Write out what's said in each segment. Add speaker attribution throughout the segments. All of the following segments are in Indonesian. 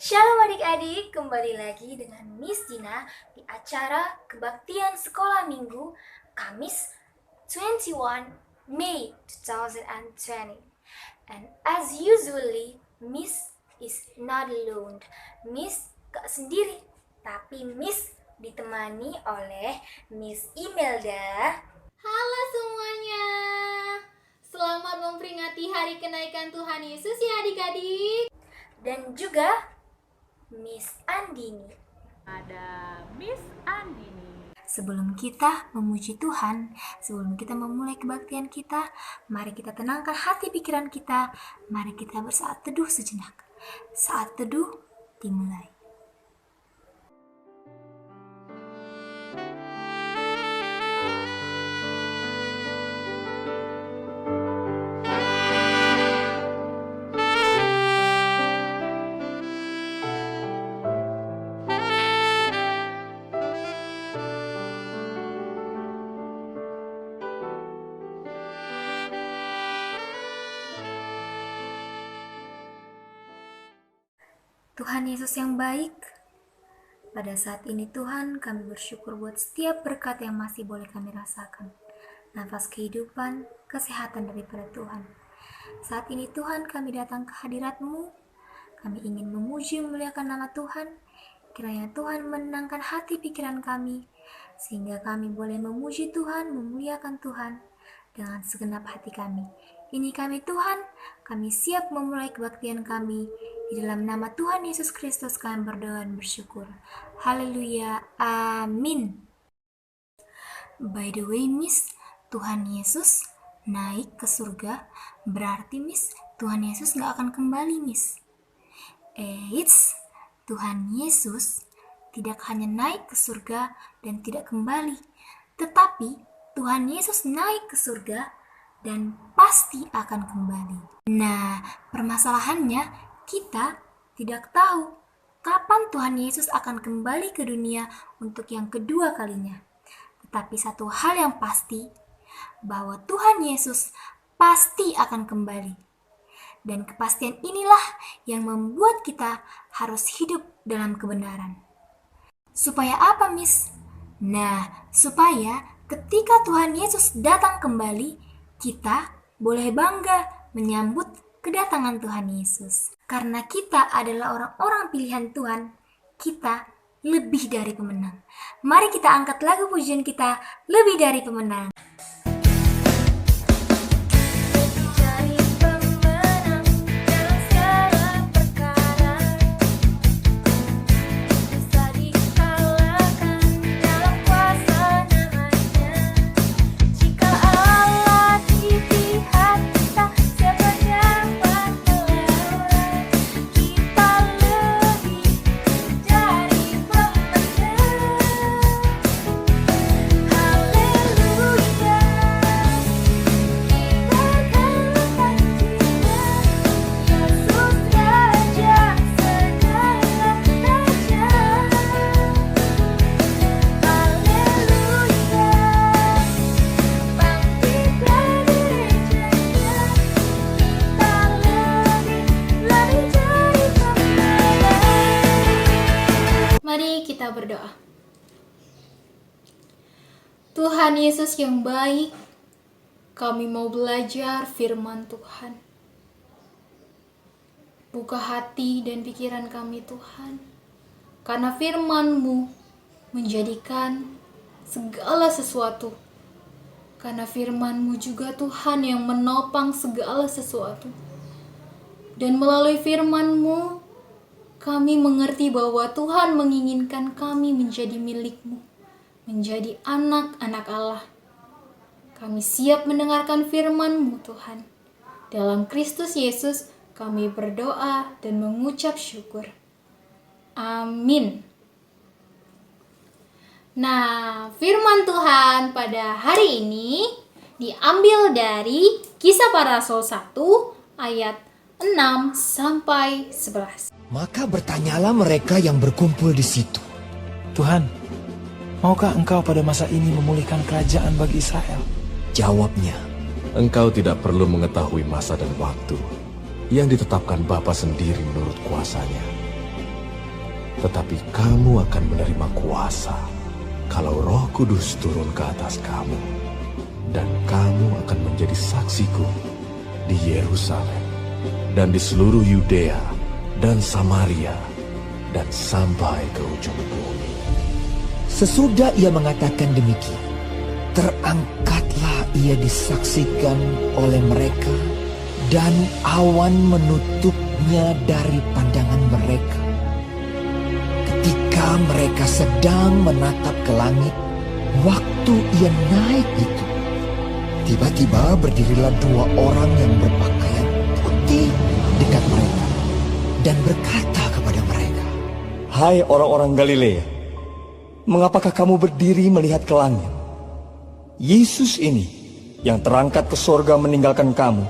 Speaker 1: Shalom adik-adik, kembali lagi dengan Miss Dina di acara Kebaktian Sekolah Minggu Kamis 21 May 2020. And as usually, Miss is not alone. Miss gak sendiri, tapi Miss ditemani oleh Miss Imelda.
Speaker 2: Halo semuanya, selamat memperingati hari kenaikan Tuhan Yesus ya adik-adik.
Speaker 1: Dan juga Miss Andini.
Speaker 3: Ada Miss Andini.
Speaker 1: Sebelum kita memuji Tuhan, sebelum kita memulai kebaktian kita, mari kita tenangkan hati pikiran kita. Mari kita bersaat teduh sejenak. Saat teduh dimulai. Tuhan Yesus yang baik, pada saat ini Tuhan kami bersyukur buat setiap berkat yang masih boleh kami rasakan. Nafas kehidupan, kesehatan daripada Tuhan. Saat ini Tuhan kami datang ke hadirat-Mu, kami ingin memuji memuliakan nama Tuhan. Kiranya Tuhan menenangkan hati pikiran kami, sehingga kami boleh memuji Tuhan, memuliakan Tuhan dengan segenap hati kami. Ini kami Tuhan, kami siap memulai kebaktian kami. Di dalam nama Tuhan Yesus Kristus kami berdoa dan bersyukur. Haleluya, amin. By the way Miss, Tuhan Yesus naik ke surga, berarti Miss, Tuhan Yesus gak akan kembali Miss. Tuhan Yesus tidak hanya naik ke surga dan tidak kembali, tetapi Tuhan Yesus naik ke surga dan pasti akan kembali. Nah, permasalahannya kita tidak tahu kapan Tuhan Yesus akan kembali ke dunia untuk yang kedua kalinya. Tetapi satu hal yang pasti, bahwa Tuhan Yesus pasti akan kembali. Dan kepastian inilah yang membuat kita harus hidup dalam kebenaran. Supaya apa, Miss? Nah, supaya ketika Tuhan Yesus datang kembali, kita boleh bangga menyambut kedatangan Tuhan Yesus. Karena kita adalah orang-orang pilihan Tuhan, kita lebih dari pemenang. Mari kita angkat lagu pujian kita, Lebih Dari Pemenang.
Speaker 2: Mari kita berdoa. Tuhan Yesus yang baik, kami mau belajar firman Tuhan. Buka hati dan pikiran kami Tuhan, karena firman-Mu menjadikan segala sesuatu. Karena firman-Mu juga Tuhan yang menopang segala sesuatu. Dan melalui firman-Mu, kami mengerti bahwa Tuhan menginginkan kami menjadi milik-Mu, menjadi anak-anak Allah. Kami siap mendengarkan firman-Mu Tuhan. Dalam Kristus Yesus kami berdoa dan mengucap syukur. Amin. Nah, firman Tuhan pada hari ini diambil dari Kisah Para Rasul 1 ayat 6 sampai 11.
Speaker 4: Maka bertanyalah mereka yang berkumpul di situ.
Speaker 5: Tuhan, maukah Engkau pada masa ini memulihkan kerajaan bagi Israel?
Speaker 4: Jawabnya,
Speaker 6: Engkau tidak perlu mengetahui masa dan waktu yang ditetapkan Bapa sendiri menurut kuasanya. tetapi kamu akan menerima kuasa kalau Roh Kudus turun ke atas kamu, dan kamu akan menjadi saksiku di Yerusalem dan di seluruh Yudea dan Samaria dan sampai ke ujung bumi.
Speaker 4: Sesudah ia mengatakan demikian, terangkatlah ia disaksikan oleh mereka, dan awan menutupnya dari pandangan mereka. Ketika mereka sedang menatap ke langit, waktu ia naik itu, tiba-tiba berdirilah 2 orang yang berpakaian putih dekat mereka dan berkata kepada mereka,
Speaker 7: "Hai orang-orang Galilea, mengapakah kamu berdiri melihat ke langit? Yesus ini yang terangkat ke sorga meninggalkan kamu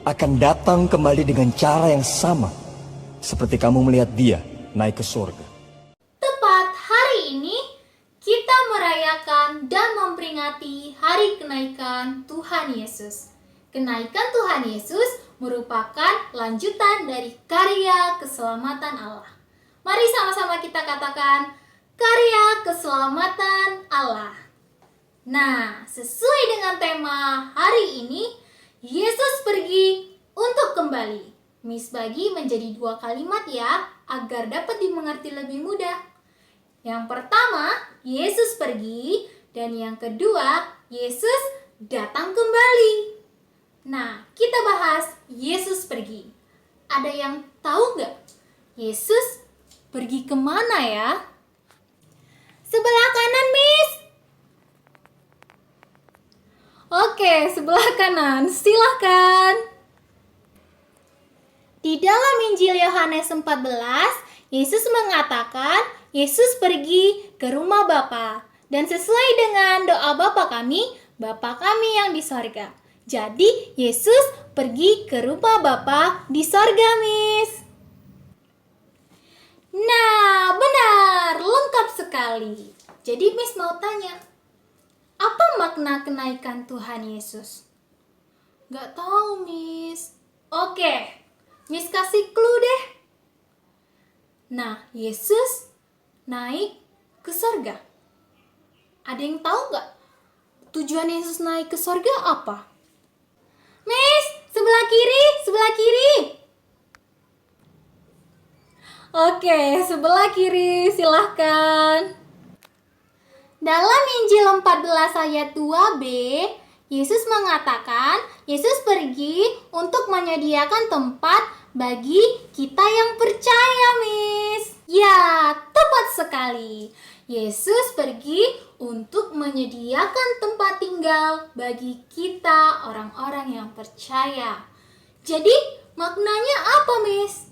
Speaker 7: akan datang kembali dengan cara yang sama seperti kamu melihat dia naik ke sorga."
Speaker 2: Tepat hari ini kita merayakan dan memperingati hari kenaikan Tuhan Yesus. Kenaikan Tuhan Yesus merupakan lanjutan dari karya keselamatan Allah. Mari sama-sama kita katakan, karya keselamatan Allah. Nah, sesuai dengan tema hari ini, Yesus pergi untuk kembali. Miss bagi menjadi 2 kalimat ya, agar dapat dimengerti lebih mudah. Yang pertama, Yesus pergi, dan yang kedua, Yesus datang kembali. Nah, kita bahas Yesus pergi. Ada yang tahu nggak? Yesus pergi kemana ya? Sebelah kanan, Miss. Oke, sebelah kanan. Silakan. Di dalam Injil Yohanes 14, Yesus mengatakan, Yesus pergi ke rumah Bapa, dan sesuai dengan doa Bapa kami yang di sorga. Jadi, Yesus pergi ke rumah Bapa di sorga, Miss. Nah, benar, lengkap sekali. Jadi, Miss mau tanya, apa makna kenaikan Tuhan Yesus? Gak tahu, Miss. Oke, Miss kasih clue deh. Nah, Yesus naik ke sorga. Ada yang tahu nggak tujuan Yesus naik ke sorga apa? Miss, sebelah kiri. Oke, sebelah kiri, silahkan. Dalam Injil 14 ayat 2b, Yesus mengatakan, Yesus pergi untuk menyediakan tempat bagi kita yang percaya, Miss. Ya, tepat sekali. Yesus pergi untuk menyediakan tempat tinggal bagi kita orang-orang yang percaya. Jadi, maknanya apa, Miss?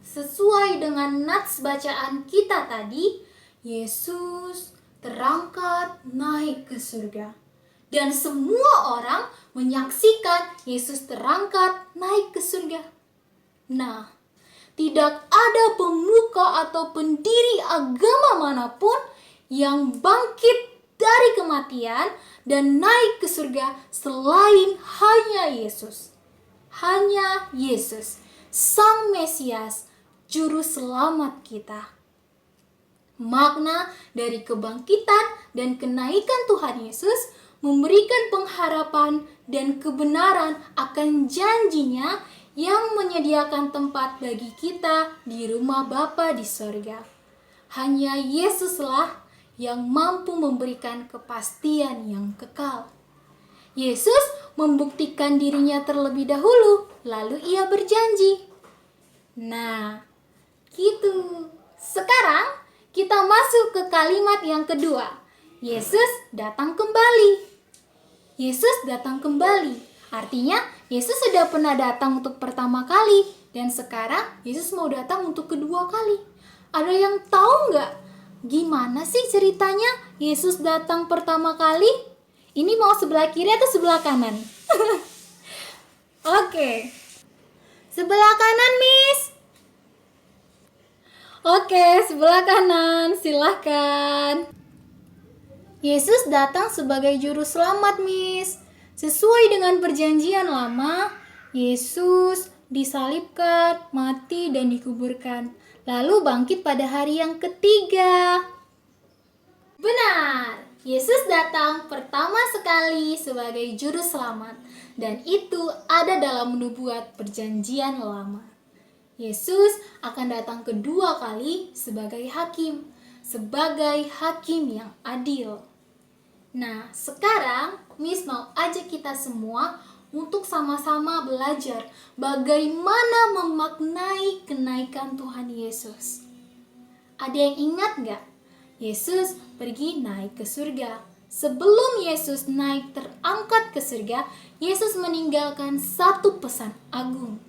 Speaker 2: Sesuai dengan nats bacaan kita tadi, Yesus terangkat naik ke surga. Dan semua orang menyaksikan Yesus terangkat naik ke surga. Nah, tidak ada pemuka atau pendiri agama manapun yang bangkit dari kematian dan naik ke surga selain hanya Yesus. Hanya Yesus, Sang Mesias, Juru Selamat kita. Makna dari kebangkitan dan kenaikan Tuhan Yesus memberikan pengharapan dan kebenaran akan janjinya yang menyediakan tempat bagi kita di rumah Bapa di sorga. Hanya Yesuslah yang mampu memberikan kepastian yang kekal. Yesus membuktikan dirinya terlebih dahulu, lalu ia berjanji. Nah, gitu. Sekarang kita masuk ke kalimat yang kedua. Yesus datang kembali. Yesus datang kembali. Artinya, Yesus sudah pernah datang untuk pertama kali, dan sekarang Yesus mau datang untuk kedua kali. Ada yang tahu nggak gimana sih ceritanya Yesus datang pertama kali? Ini mau sebelah kiri atau sebelah kanan? Oke. Sebelah kanan, Miss. Oke, sebelah kanan. Silahkan. Yesus datang sebagai juru selamat, Miss. Sesuai dengan perjanjian lama, Yesus disalibkan, mati, dan dikuburkan, lalu bangkit pada hari yang ketiga. Benar, Yesus datang pertama sekali sebagai juru selamat, dan itu ada dalam nubuat perjanjian lama. Yesus akan datang kedua kali sebagai hakim yang adil. Nah, sekarang Miss mau ajak kita semua untuk sama-sama belajar bagaimana memaknai kenaikan Tuhan Yesus. Ada yang ingat nggak? Yesus pergi naik ke surga. Sebelum Yesus naik terangkat ke surga, Yesus meninggalkan satu pesan agung.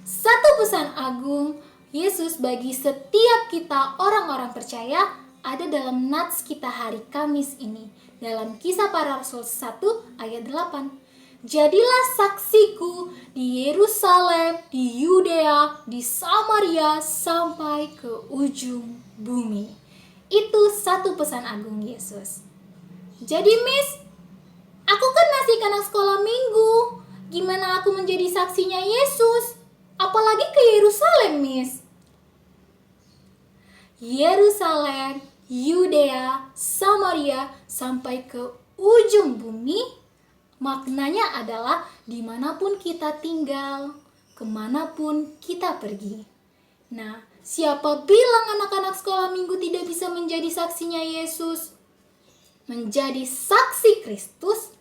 Speaker 2: Satu pesan agung Yesus bagi setiap kita orang-orang percaya ada dalam nats kita hari Kamis ini. Dalam Kisah Para Rasul 1 ayat 8. Jadilah saksiku di Yerusalem, di Yudea, di Samaria, sampai ke ujung bumi. Itu satu pesan agung Yesus. Jadi Miss, aku kan masih anak sekolah minggu. Gimana aku menjadi saksinya Yesus? Apalagi ke Yerusalem, Miss. Yerusalem, Yudea, Samaria, sampai ke ujung bumi. Maknanya adalah dimanapun kita tinggal, kemanapun kita pergi. Nah, siapa bilang anak-anak sekolah minggu tidak bisa menjadi saksinya Yesus? Menjadi saksi Kristus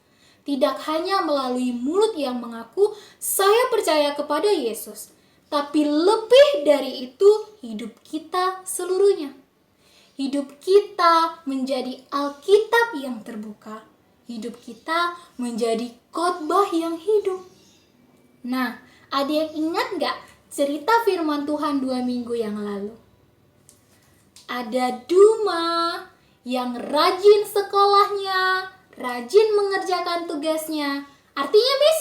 Speaker 2: tidak hanya melalui mulut yang mengaku saya percaya kepada Yesus, tapi lebih dari itu hidup kita seluruhnya. Hidup kita menjadi Alkitab yang terbuka. Hidup kita menjadi khotbah yang hidup. Nah, ada yang ingat gak cerita firman Tuhan 2 minggu yang lalu? Ada Duma yang rajin sekolahnya, rajin mengerjakan tugasnya. Artinya, Miss,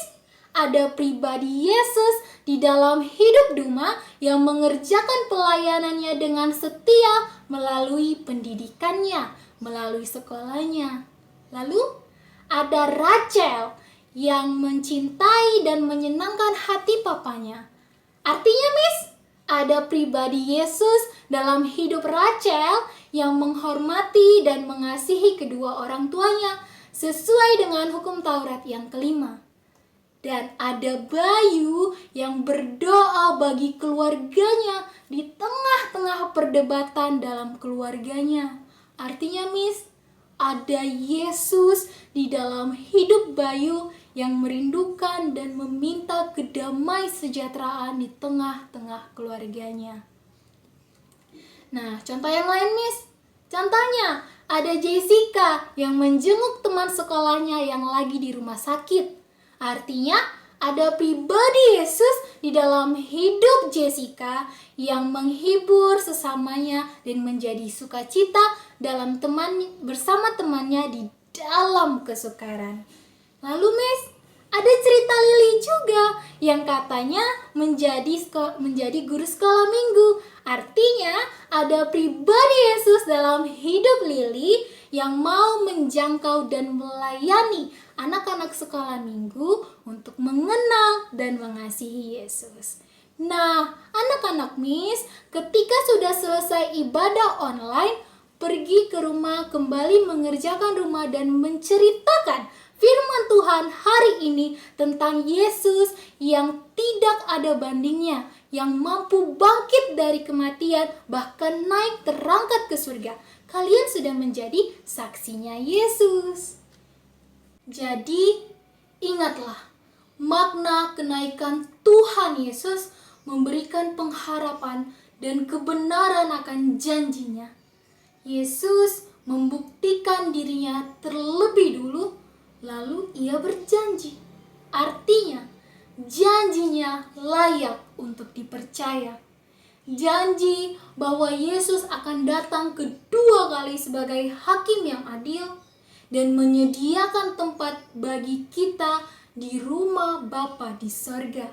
Speaker 2: ada pribadi Yesus di dalam hidup Duma yang mengerjakan pelayanannya dengan setia melalui pendidikannya, melalui sekolahnya. Lalu, ada Rachel yang mencintai dan menyenangkan hati papanya. Artinya, Miss, ada pribadi Yesus dalam hidup Rachel yang menghormati dan mengasihi kedua orang tuanya sesuai dengan hukum Taurat yang kelima. Dan ada Bayu yang berdoa bagi keluarganya di tengah-tengah perdebatan dalam keluarganya. Artinya, Miss, ada Yesus di dalam hidup Bayu yang merindukan dan meminta kedamai sejahteraan di tengah-tengah keluarganya. Nah, contoh yang lain, Miss. Contohnya, ada Jessica yang menjenguk teman sekolahnya yang lagi di rumah sakit. Artinya, ada pribadi Yesus di dalam hidup Jessica yang menghibur sesamanya dan menjadi sukacita bersama temannya di dalam kesukaran. Lalu, Miss, ada cerita Lili juga yang katanya menjadi guru sekolah minggu. Artinya, ada pribadi Yesus dalam hidup Lili yang mau menjangkau dan melayani anak-anak sekolah minggu untuk mengenal dan mengasihi Yesus. Nah, anak-anak Miss, ketika sudah selesai ibadah online, pergi ke rumah, kembali mengerjakan rumah dan menceritakan firman Tuhan hari ini tentang Yesus yang tidak ada bandingnya, yang mampu bangkit dari kematian, bahkan naik terangkat ke surga. Kalian sudah menjadi saksinya Yesus. Jadi, ingatlah, makna kenaikan Tuhan Yesus memberikan pengharapan dan kebenaran akan janjinya. Yesus membuktikan dirinya terlebih dulu, lalu ia berjanji. Artinya, janjinya layak untuk dipercaya. Janji bahwa Yesus akan datang kedua kali sebagai hakim yang adil dan menyediakan tempat bagi kita di rumah Bapa di sorga.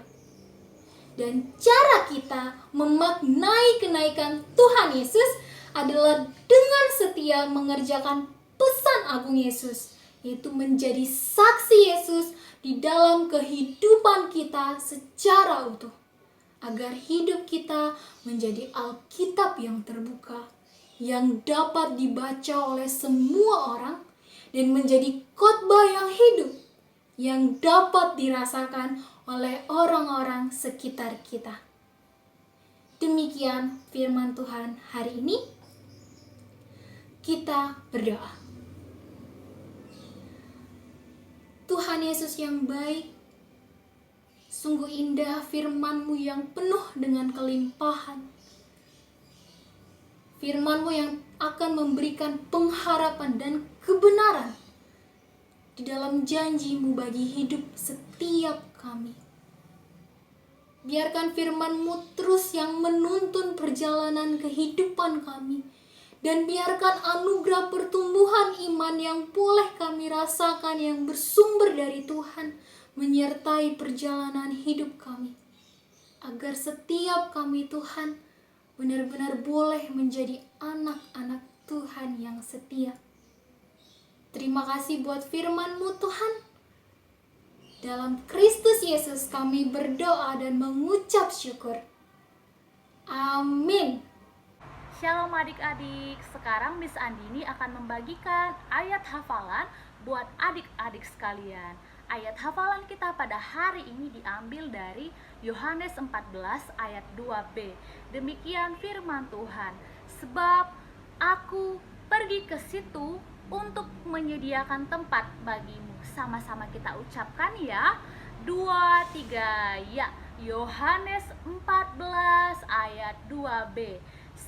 Speaker 2: Dan cara kita memaknai kenaikan Tuhan Yesus adalah dengan setia mengerjakan pesan agung Yesus, yaitu menjadi saksi Yesus di dalam kehidupan kita secara utuh. agar hidup kita menjadi Alkitab yang terbuka, yang dapat dibaca oleh semua orang, dan menjadi khotbah yang hidup, yang dapat dirasakan oleh orang-orang sekitar kita. Demikian firman Tuhan hari ini. Kita berdoa. Tuhan Yesus yang baik, sungguh indah firman-Mu yang penuh dengan kelimpahan. Firman-Mu yang akan memberikan pengharapan dan kebenaran di dalam janji-Mu bagi hidup setiap kami. Biarkan firman-Mu terus yang menuntun perjalanan kehidupan kami, dan biarkan anugerah pertumbuhan iman yang boleh kami rasakan yang bersumber dari Tuhan menyertai perjalanan hidup kami, agar setiap kami Tuhan benar-benar boleh menjadi anak-anak Tuhan yang setia. Terima kasih buat firman-Mu Tuhan. Dalam Kristus Yesus kami berdoa dan mengucap syukur. Amin.
Speaker 3: Shalom adik-adik, sekarang Miss Andini akan membagikan ayat hafalan buat adik-adik sekalian. Ayat hafalan kita pada hari ini diambil dari Yohanes 14 ayat 2b. Demikian firman Tuhan, sebab aku pergi ke situ untuk menyediakan tempat bagimu. Sama-sama kita ucapkan ya, 2, 3, ya. Yohanes 14 ayat 2b.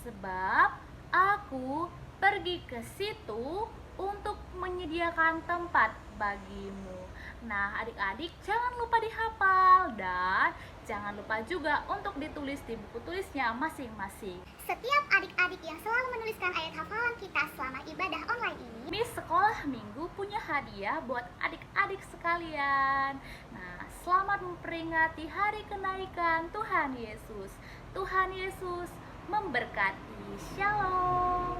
Speaker 3: Sebab aku pergi ke situ untuk menyediakan tempat bagimu. Nah, adik-adik jangan lupa dihafal dan jangan lupa juga untuk ditulis di buku tulisnya masing-masing.
Speaker 8: Setiap adik-adik yang selalu menuliskan ayat hafalan kita selama ibadah online ini,
Speaker 3: Miss Sekolah Minggu punya hadiah buat adik-adik sekalian. Nah, selamat memperingati hari kenaikan Tuhan Yesus. Tuhan Yesus memberkati. Shalom.